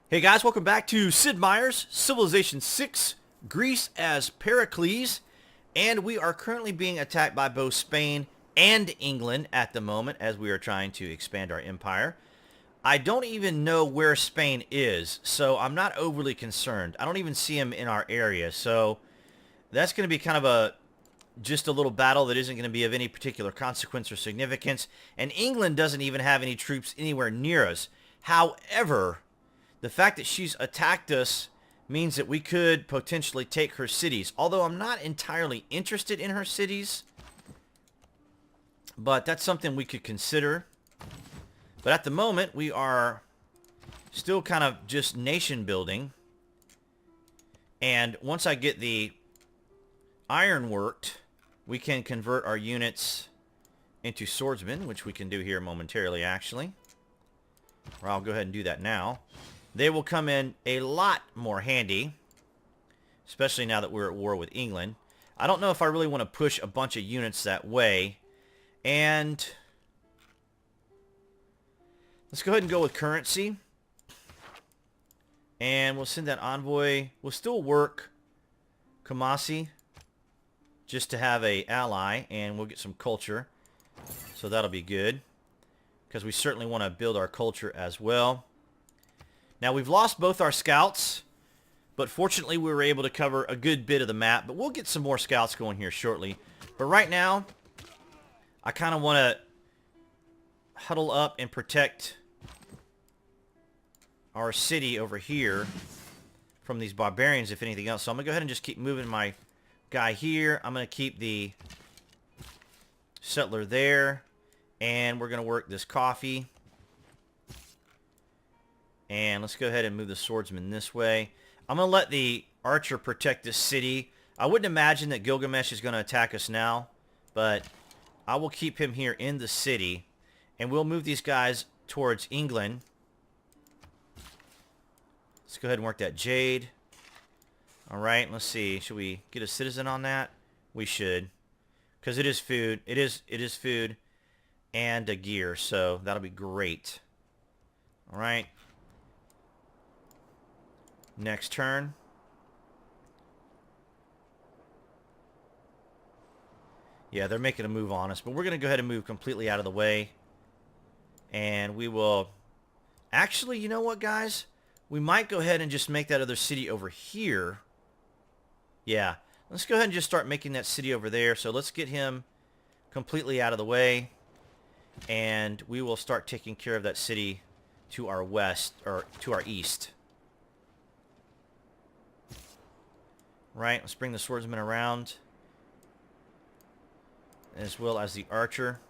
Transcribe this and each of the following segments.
Hey guys, welcome back to Sid Meier's Civilization 6, Greece as Pericles, and we are currently being attacked by both Spain and England at the moment as we are trying to expand our empire. I don't even know where Spain is, so I'm not overly concerned. I don't even see him in our area, so that's going to be kind of just a little battle that isn't going to be of any particular consequence or significance, and England doesn't even have any troops anywhere near us. However, the fact that she's attacked us means that we could potentially take her cities. Although I'm not entirely interested in her cities. But that's something we could consider. But at the moment, we are still kind of just nation building. And once I get the iron worked, we can convert our units into swordsmen, which we can do here momentarily, actually. Or I'll go ahead and do that now. They will come in a lot more handy, especially now that we're at war with England. I don't know if I really want to push a bunch of units that way. And let's go ahead and go with currency. And we'll send that envoy. We'll still work Kumasi just to have a ally, and we'll get some culture. So that'll be good, because we certainly want to build our culture as well. Now, we've lost both our scouts, but fortunately we were able to cover a good bit of the map. But we'll get some more scouts going here shortly. But right now, I kind of want to huddle up and protect our city over here from these barbarians, if anything else. So I'm going to go ahead and just keep moving my guy here. I'm going to keep the settler there. And we're going to work this coffee. And let's go ahead and move the swordsman this way. I'm going to let the archer protect this city. I wouldn't imagine that Gilgamesh is going to attack us now, but I will keep him here in the city. And we'll move these guys towards England. Let's go ahead and work that jade. All right, let's see. Should we get a citizen on that? We should, because it is food. It is food and a gear, so that'll be great. All right. Next turn. Yeah, they're making a move on us, but we're going to go ahead and move completely out of the way. And we will... Actually, you know what, guys? We might go ahead and just make that other city over here. Yeah, let's go ahead and just start making that city over there. So let's get him completely out of the way. And we will start taking care of that city to our west, or to our east. Right, let's bring the swordsman around, as well as the archer.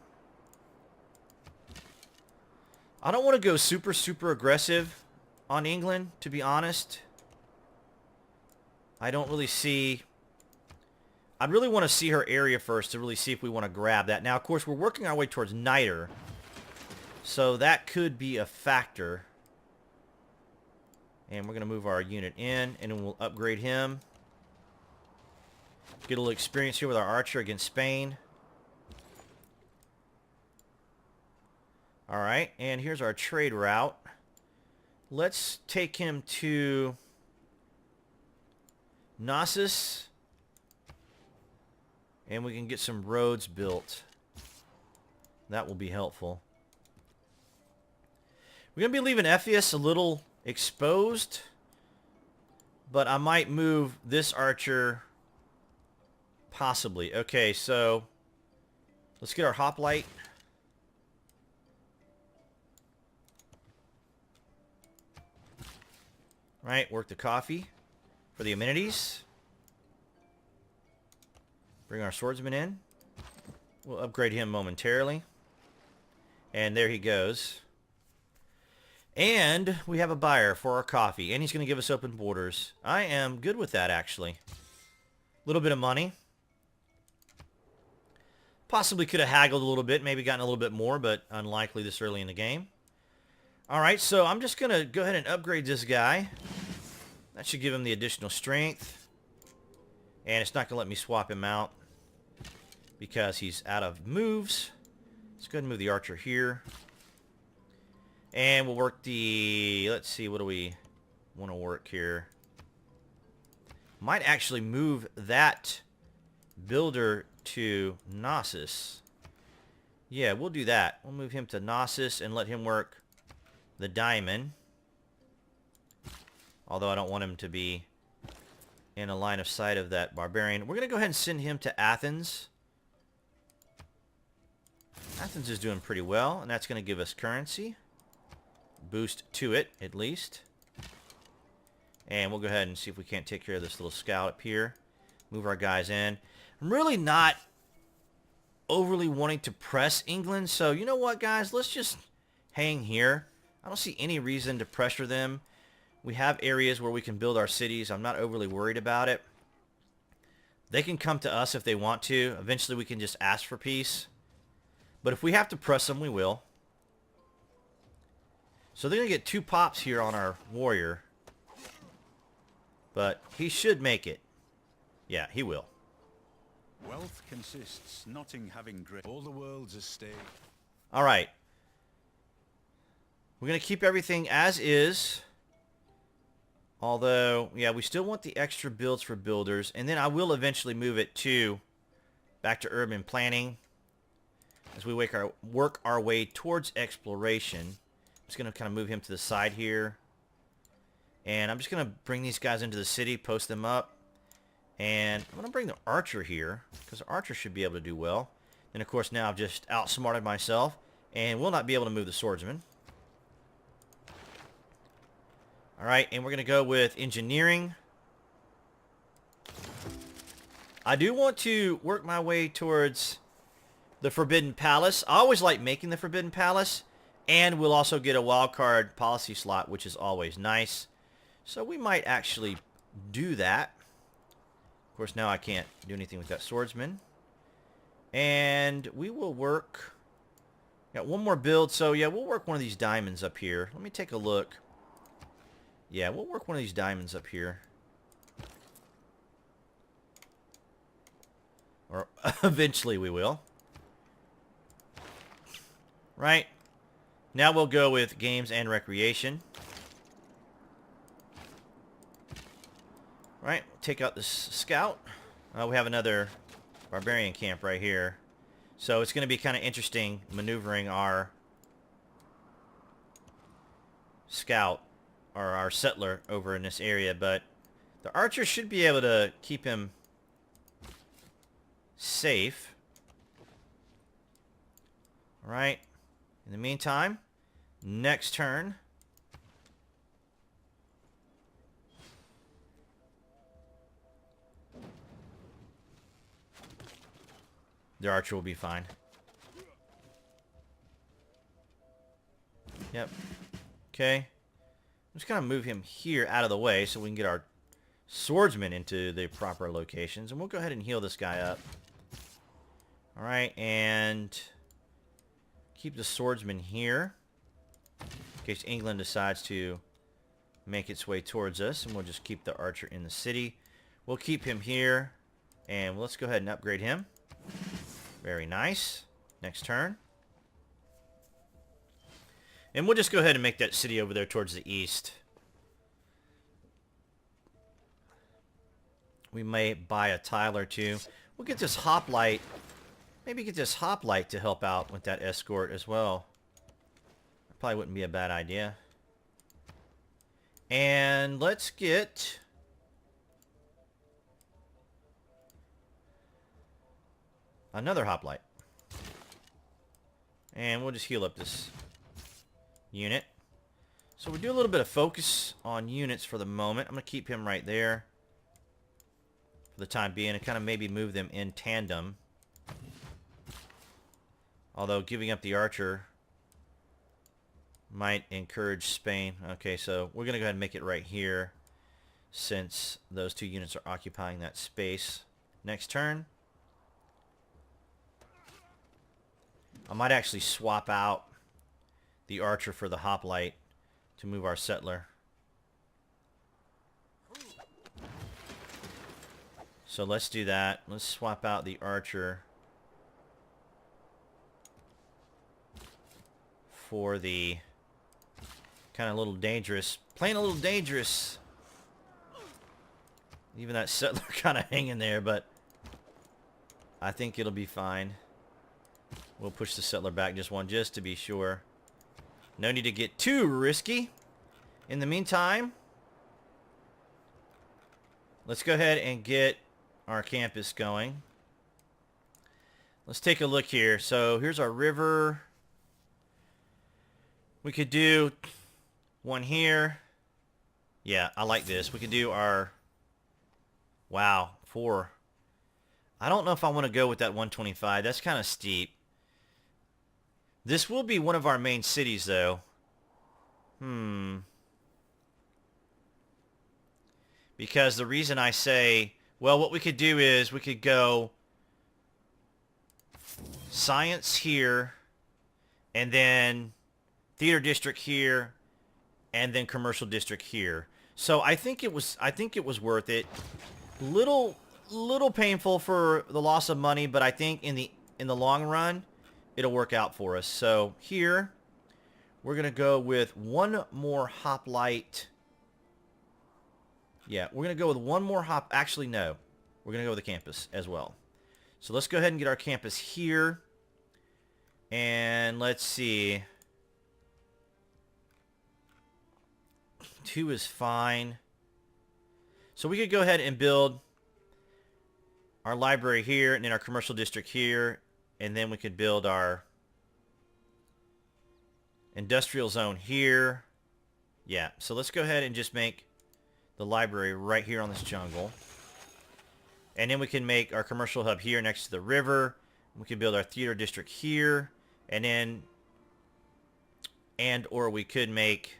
I don't want to go super aggressive on England, to be honest. I don't really see... I'd really want to see her area first to really see if we want to grab that. Now, of course, we're working our way towards Niter, so that could be a factor. And we're going to move our unit in, and then we'll upgrade him. Get a little experience here with our archer against Spain. Alright, and here's our trade route. Let's take him to Knossos. And we can get some roads built. That will be helpful. We're going to be leaving Ephesus a little exposed. But I might move this archer... Possibly. Okay, so let's get our hoplite. Right, work the coffee for the amenities. Bring our swordsman in. We'll upgrade him momentarily. And there he goes. And we have a buyer for our coffee. And he's going to give us open borders. I am good with that, actually. A little bit of money. Possibly could have haggled a little bit, maybe gotten a little bit more, but unlikely this early in the game. Alright, so I'm just going to go ahead and upgrade this guy. That should give him the additional strength. And it's not going to let me swap him out because he's out of moves. Let's go ahead and move the archer here. And we'll work the... Let's see, what do we... want to work here. Might actually move that builder to Knossos. Yeah, we'll do that. We'll move him to Knossos and let him work the diamond. Although I don't want him to be in a line of sight of that barbarian. We're going to go ahead and send him to Athens. Athens is doing pretty well, and that's going to give us currency. Boost to it, at least. And we'll go ahead and see if we can't take care of this little scout up here. Move our guys in. I'm really not overly wanting to press England, so you know what, guys? Let's just hang here. I don't see any reason to pressure them. We have areas where we can build our cities. I'm not overly worried about it. They can come to us if they want to. Eventually we can just ask for peace. But if we have to press them, we will. So they're going to get 2 pops here on our warrior. But he should make it. Yeah, he will. Wealth consists not in having great. All the world's a state. All right. We're going to keep everything as is. Although, yeah, we still want the extra builds for builders. And then I will eventually move it to back to urban planning as we work our way towards exploration. I'm just going to kind of move him to the side here. And I'm just going to bring these guys into the city, post them up. And I'm going to bring the archer here, because the archer should be able to do well. And of course now I've just outsmarted myself and will not be able to move the swordsman. Alright, and we're going to go with engineering. I do want to work my way towards the Forbidden Palace. I always like making the Forbidden Palace. And we'll also get a wildcard policy slot, which is always nice. So we might actually do that. Of course, now I can't do anything with that swordsman. And we will work... Got one more build, so yeah, we'll work one of these diamonds up here. Let me take a look. Yeah, we'll work one of these diamonds up here. Or eventually we will. Right. Now we'll go with games and recreation. Right, take out this scout. We have another barbarian camp right here. So it's going to be kind of interesting maneuvering our scout or our settler over in this area. But the archer should be able to keep him safe. All right. In the meantime, next turn. The archer will be fine. Yep. Okay. I'm just going to move him here out of the way so we can get our swordsman into the proper locations. And we'll go ahead and heal this guy up. Alright, and keep the swordsman here in case England decides to make its way towards us. And we'll just keep the archer in the city. We'll keep him here. And let's go ahead and upgrade him. Very nice. Next turn. And we'll just go ahead and make that city over there towards the east. We may buy a tile or two. We'll get this hoplite. Maybe get this hoplite to help out with that escort as well. Probably wouldn't be a bad idea. And let's get... another hoplite. And we'll just heal up this unit. So we do a little bit of focus on units for the moment. I'm going to keep him right there for the time being and kind of maybe move them in tandem. Although giving up the archer might encourage Spain. Okay, so we're going to go ahead and make it right here since those two units are occupying that space. Next turn. I might actually swap out the archer for the hoplite to move our settler. So let's do that. Let's swap out the archer for the Kind of a little dangerous. Playing a little dangerous. Even that settler kind of hanging there, but I think it'll be fine. We'll push the settler back just one, just to be sure. No need to get too risky. In the meantime, let's go ahead and get our campus going. Let's take a look here. So here's our river. We could do one here. Yeah, I like this. We could do our... Wow, 4. I don't know if I want to go with that 125. That's kind of steep. This will be one of our main cities, though. Because the reason I say... Well, what we could do is we could go... Science here. And then... Theater district here. And then commercial district here. So I think it was worth it. Little painful for the loss of money, but I think in the long run it'll work out for us. So here we're gonna go with one more hoplite. Yeah, we're gonna go with one more hop. Actually, no, we're gonna go with the campus as well. So let's go ahead and get our campus here, and let's see. 2 is fine. So we could go ahead and build our library here and then our commercial district here, and then we could build our industrial zone here. Yeah, so let's go ahead and just make the library right here on this jungle. And then we can make our commercial hub here next to the river. We can build our theater district here, and then or we could make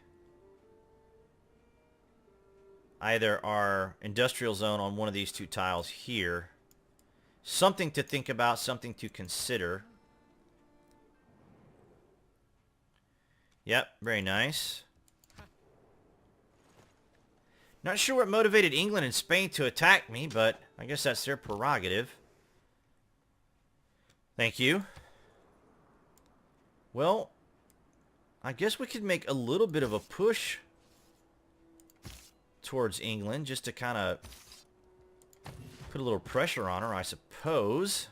either our industrial zone on one of these 2 tiles here. Something to think about, something to consider. Yep, very nice. Not sure what motivated England and Spain to attack me, but I guess that's their prerogative. Thank you. Well, I guess we could make a little bit of a push towards England, just to kind of put a little pressure on her, I suppose.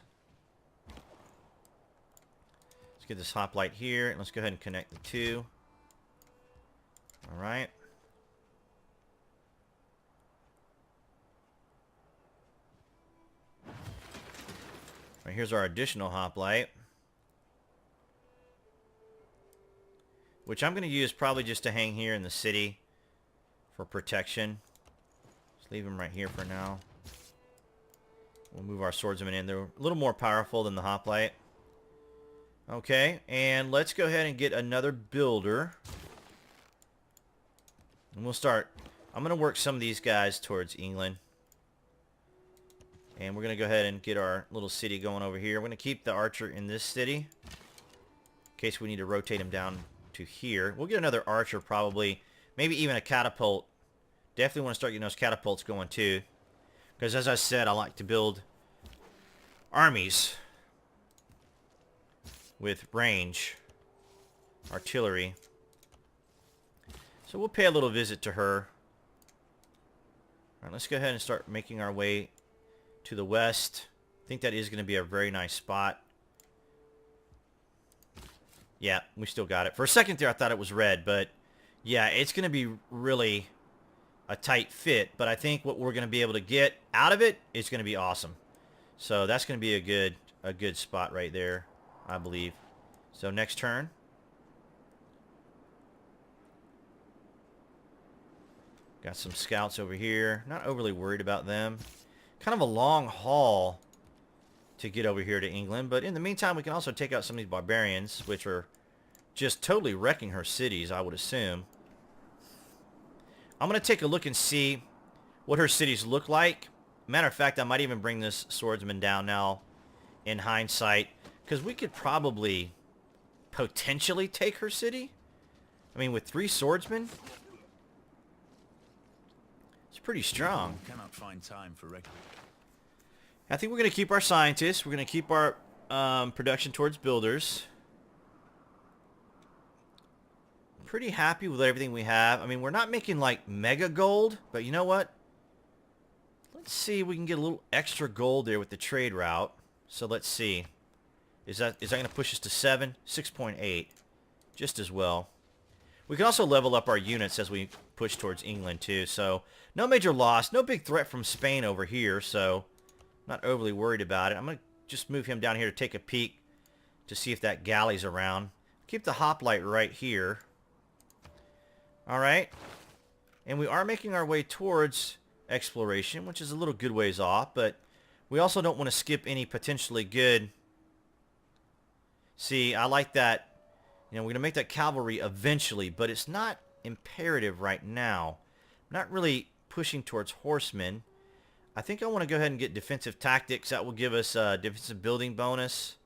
Let's get this hoplite here, and let's go ahead and connect the 2. All right. All right, here's our additional hoplite, which I'm going to use probably just to hang here in the city for protection. Just leave them right here for now. We'll move our swordsmen in. They're a little more powerful than the hoplite. Okay, and let's go ahead and get another builder. And we'll start. I'm going to work some of these guys towards England. And we're going to go ahead and get our little city going over here. We're going to keep the archer in this city, in case we need to rotate him down to here. We'll get another archer probably. Maybe even a catapult. Definitely want to start getting those catapults going too. Because as I said, I like to build armies with range. Artillery. So we'll pay a little visit to her. Alright, let's go ahead and start making our way to the west. I think that is going to be a very nice spot. Yeah, we still got it. For a second there I thought it was red, but yeah, it's going to be really a tight fit, but I think what we're going to be able to get out of it is going to be awesome. So that's going to be a good spot right there, I believe. So next turn. Got some scouts over here. Not overly worried about them. Kind of a long haul to get over here to England, but in the meantime we can also take out some of these barbarians, which are just totally wrecking her cities, I would assume. I'm going to take a look and see what her cities look like. Matter of fact, I might even bring this swordsman down now in hindsight, because we could probably potentially take her city. I mean, with 3 swordsmen, it's pretty strong. Cannot find time for I think we're going to keep our scientists. We're going to keep our production towards builders. pretty happy with everything we have. I mean, we're not making like mega gold, but you know what? Let's see if we can get a little extra gold there with the trade route. So let's see. Is that going to push us to 7? 6.8. Just as well. We can also level up our units as we push towards England too. So no major loss. No big threat from Spain over here. So not overly worried about it. I'm going to just move him down here to take a peek to see if that galley's around. Keep the hoplite right here. Alright. And we are making our way towards exploration, which is a little good ways off, but we also don't want to skip any potentially good... See, I like that. You know, we're going to make that cavalry eventually, but it's not imperative right now. I'm not really pushing towards horsemen. I think I want to go ahead and get defensive tactics. That will give us a defensive building bonus.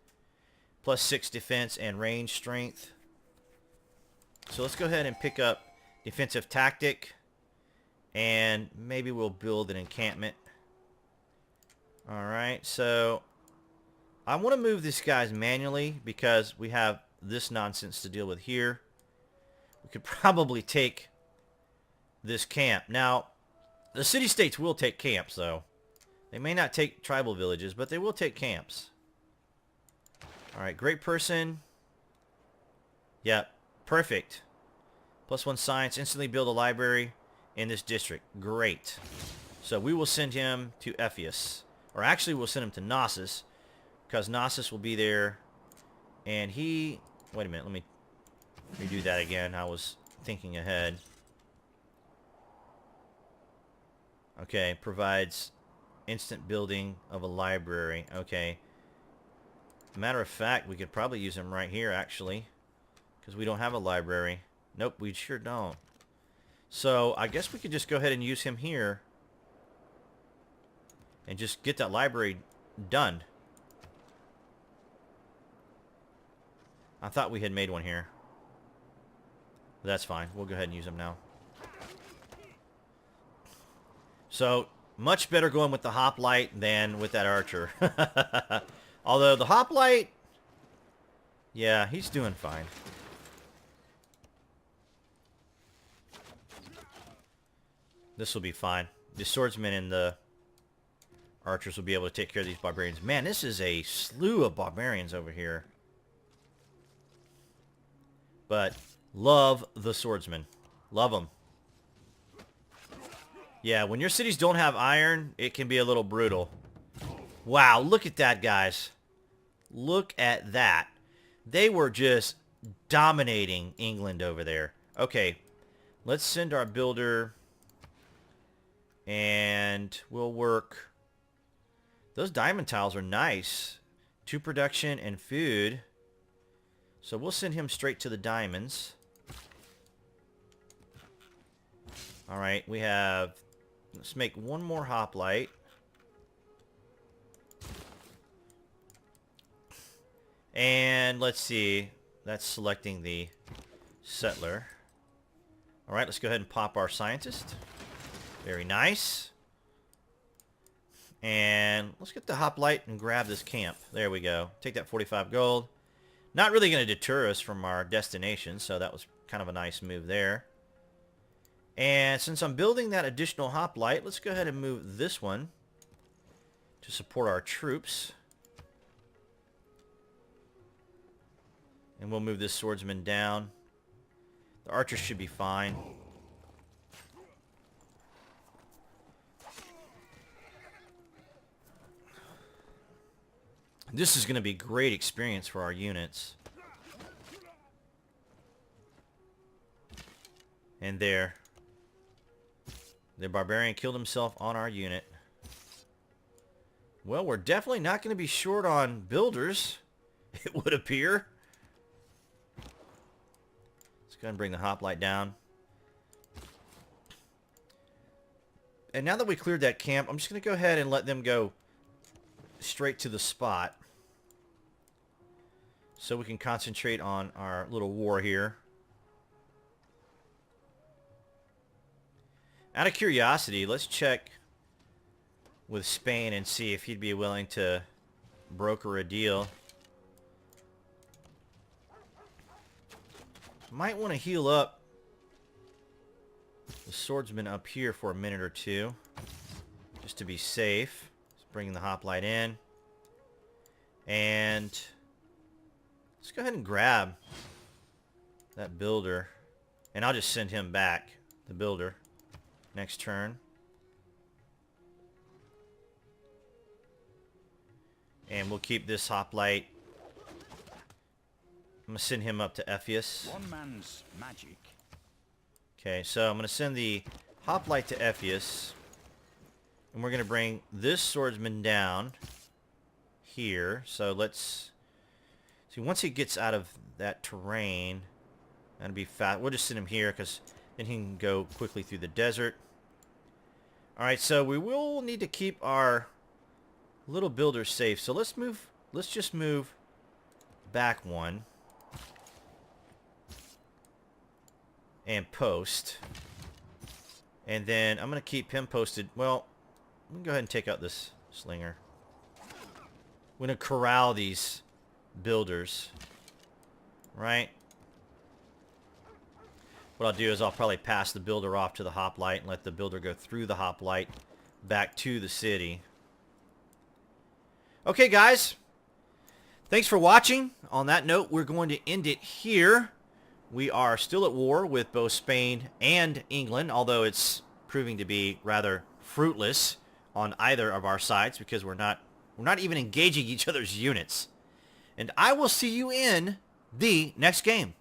Plus 6 defense and range strength. So let's go ahead and pick up defensive tactic. And maybe we'll build an encampment. Alright, so I want to move these guys manually because we have this nonsense to deal with here. We could probably take this camp. Now, the city-states will take camps, though. They may not take tribal villages, but they will take camps. Alright, great person. Yep, perfect. +1 science, instantly build a library in this district. Great. So we will send him to Ephesus. Or actually, we'll send him to Knossos, because Knossos will be there. And he... Wait a minute, let me redo that again. I was thinking ahead. Okay, provides instant building of a library. Okay. Matter of fact, we could probably use him right here, actually. Because we don't have a library. Nope, we sure don't. So, I guess we could just go ahead and use him here. And just get that library done. I thought we had made one here. But that's fine. We'll go ahead and use him now. So, much better going with the hoplite than with that archer. Although the hoplite, yeah, he's doing fine. This will be fine. The swordsmen and the archers will be able to take care of these barbarians. Man, this is a slew of barbarians over here. But love the swordsmen. Love them. Yeah, when your cities don't have iron, it can be a little brutal. Wow, look at that, guys. Look at that. They were just dominating England over there. Okay, let's send our builder. And we'll work. Those diamond tiles are nice. 2 production and food. So we'll send him straight to the diamonds. Alright, we have... Let's make one more hoplite. And let's see. That's selecting the settler. Alright, let's go ahead and pop our scientist. Very nice. And let's get the hoplite and grab this camp. There we go. Take that 45 gold. Not really going to deter us from our destination, so that was kind of a nice move there. And since I'm building that additional hoplite, let's go ahead and move this one to support our troops. And we'll move this swordsman down. The archers should be fine. This is going to be great experience for our units. And there. The barbarian killed himself on our unit. Well, we're definitely not going to be short on builders, it would appear. Let's go ahead and bring the hoplite down. And now that we cleared that camp, I'm just going to go ahead and let them go straight to the spot. So we can concentrate on our little war here. Out of curiosity, let's check with Spain and see if he'd be willing to broker a deal. Might want to heal up the swordsman up here for a minute or two, just to be safe. Let's bring the hoplite in. And let's go ahead and grab that builder. And I'll just send him back, the builder, next turn. And we'll keep this hoplite. I'm going to send him up to Epheus. One man's magic. Okay, so I'm going to send the hoplite to Epheus. And we're going to bring this swordsman down here. So let's see, once he gets out of that terrain, that'll be fast. We'll just send him here because then he can go quickly through the desert. Alright, so we will need to keep our little builder safe. So let's just move back one. And post. And then I'm going to keep him posted. Well, let me go ahead and take out this slinger. We're going to corral these builders. Right? What I'll do is I'll probably pass the builder off to the hoplite and let the builder go through the hoplite back to the city. Okay, guys. Thanks for watching. On that note, we're going to end it here. We are still at war with both Spain and England, although it's proving to be rather fruitless on either of our sides because we're not even engaging each other's units. And I will see you in the next game.